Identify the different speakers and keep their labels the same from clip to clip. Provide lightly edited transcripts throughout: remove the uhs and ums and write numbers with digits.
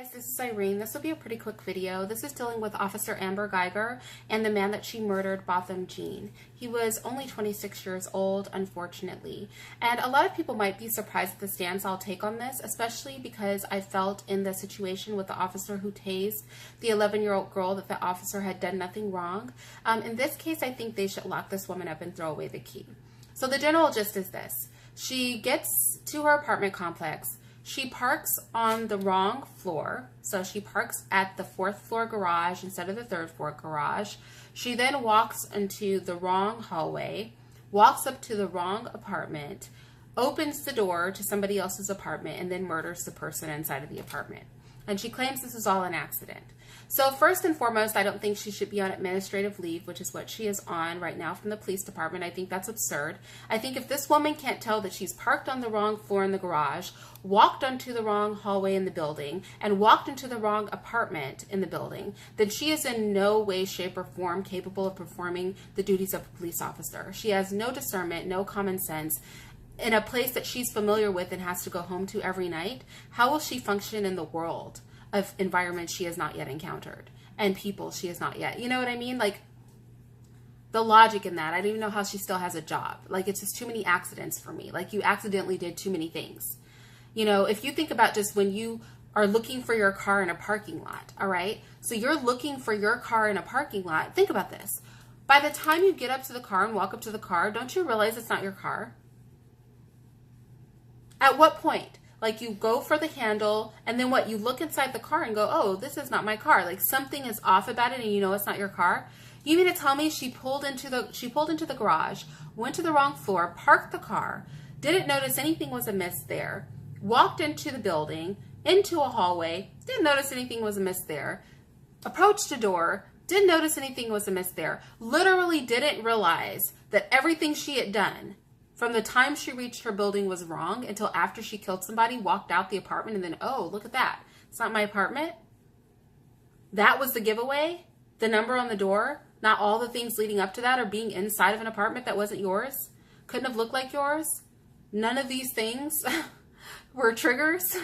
Speaker 1: Guys, this is Irene. This will be a pretty quick video. This is dealing with Officer Amber Geiger and the man that she murdered, Botham Jean. He was only 26 years old, unfortunately. And a lot of people might be surprised at the stance I'll take on this, especially because I felt in the situation with the officer who tased the 11-year-old girl that the officer had done nothing wrong. In this case, I think they should lock this woman up and throw away the key. So the general gist is this. She gets to her apartment complex. She parks on the wrong floor, so she parks at the 4th floor garage instead of the 3rd floor garage. She then walks into the wrong hallway, walks up to the wrong apartment, opens the door to somebody else's apartment, and then murders the person inside of the apartment. And she claims this is all an accident. So first and foremost, I don't think she should be on administrative leave, which is what she is on right now from the police department. I think that's absurd. I think if this woman can't tell that she's parked on the wrong floor in the garage, walked onto the wrong hallway in the building, and walked into the wrong apartment in the building, then she is in no way, shape, or form capable of performing the duties of a police officer. She has no discernment, no common sense. In a place that she's familiar with and has to go home to every night, how will she function in the world of environments she has not yet encountered and people she has not yet, you know what I mean? Like, the logic in that, I don't even know how she still has a job. Like, it's just too many accidents for me. Like, you accidentally did too many things. You know, if you think about just when you are looking for your car in a parking lot, all right? So you're looking for your car in a parking lot. Think about this. By the time you get up to the car and walk up to the car, don't you realize it's not your car? At what point? Like, you go for the handle, and then what? You look inside the car and go, oh, this is not my car. Like, something is off about it, and you know it's not your car. You mean to tell me she pulled into the garage, went to the wrong floor, parked the car, didn't notice anything was amiss there, walked into the building, into a hallway, didn't notice anything was amiss there, approached a door, didn't notice anything was amiss there, literally didn't realize that everything she had done from the time she reached her building was wrong until after she killed somebody, walked out the apartment, and then, oh, look at that. It's not my apartment. That was the giveaway? The number on the door? Not all the things leading up to that, or being inside of an apartment that wasn't yours? Couldn't have looked like yours? None of these things were triggers.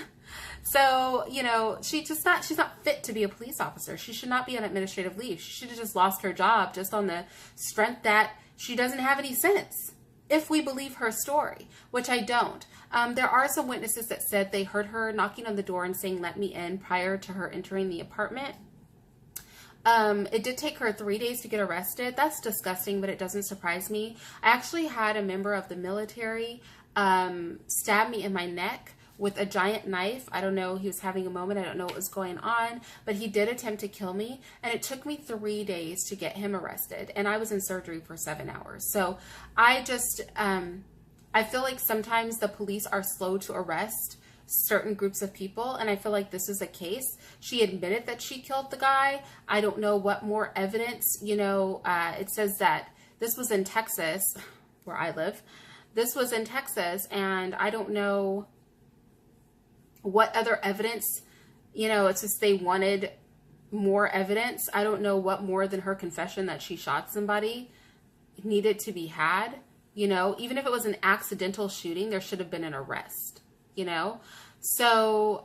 Speaker 1: So, you know, she's not fit to be a police officer. She should not be on administrative leave. She should have just lost her job just on the strength that she doesn't have any sense, if we believe her story, which I don't. There are some witnesses that said they heard her knocking on the door and saying, let me in, prior to her entering the apartment. It did take her 3 days to get arrested. That's disgusting, but it doesn't surprise me. I actually had a member of the military stab me in my neck with a giant knife. I don't know, he was having a moment. I don't know what was going on, but he did attempt to kill me, and it took me 3 days to get him arrested, and I was in surgery for 7 hours. So I just, I feel like sometimes the police are slow to arrest certain groups of people, and I feel like this is a case. She admitted that she killed the guy. I don't know what more evidence, you know, it says that this was in Texas, where I live. This was in Texas, and I don't know what other evidence, you know, it's just they wanted more evidence. I don't know what more than her confession that she shot somebody needed to be had. You know, even if it was an accidental shooting, there should have been an arrest, you know? So,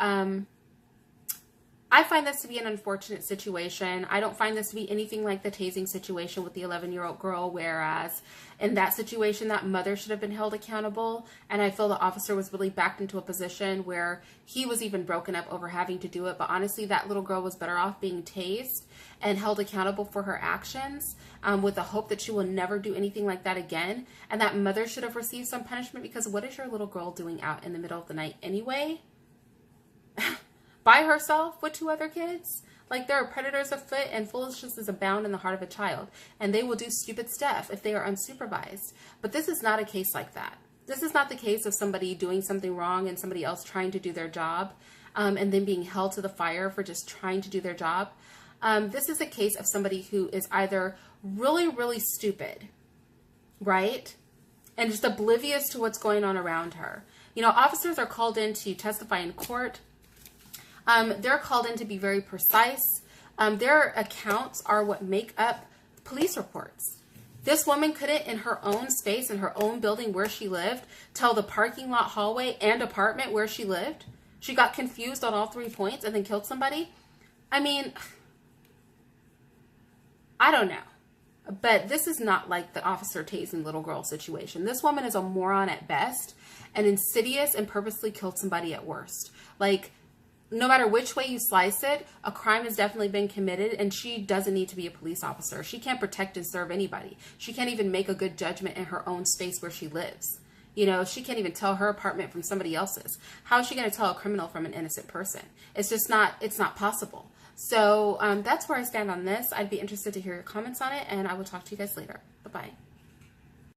Speaker 1: I find this to be an unfortunate situation. I don't find this to be anything like the tasing situation with the 11-year-old girl, whereas in that situation, that mother should have been held accountable. And I feel the officer was really backed into a position where he was even broken up over having to do it. But honestly, that little girl was better off being tased and held accountable for her actions, with the hope that she will never do anything like that again. And that mother should have received some punishment, because what is your little girl doing out in the middle of the night anyway? By herself with 2 other kids? Like, there are predators afoot, and foolishness is abound in the heart of a child, and they will do stupid stuff if they are unsupervised. But this is not a case like that. This is not the case of somebody doing something wrong and somebody else trying to do their job, and then being held to the fire for just trying to do their job. This is a case of somebody who is either really, really stupid, right? And just oblivious to what's going on around her. You know, officers are called in to testify in court. They're called in to be very precise. Their accounts are what make up police reports. This woman couldn't, in her own space, in her own building where she lived, tell the parking lot, hallway, and apartment where she lived. She got confused on all 3 points and then killed somebody. I mean, I don't know. But this is not like the officer tasing little girl situation. This woman is a moron at best and insidious and purposely killed somebody at worst. Like, no matter which way you slice it, a crime has definitely been committed, and she doesn't need to be a police officer. She can't protect and serve anybody. She can't even make a good judgment in her own space where she lives. You know, she can't even tell her apartment from somebody else's. How is she going to tell a criminal from an innocent person? It's just not, it's not possible. So that's where I stand on this. I'd be interested to hear your comments on it, and I will talk to you guys later. Bye-bye.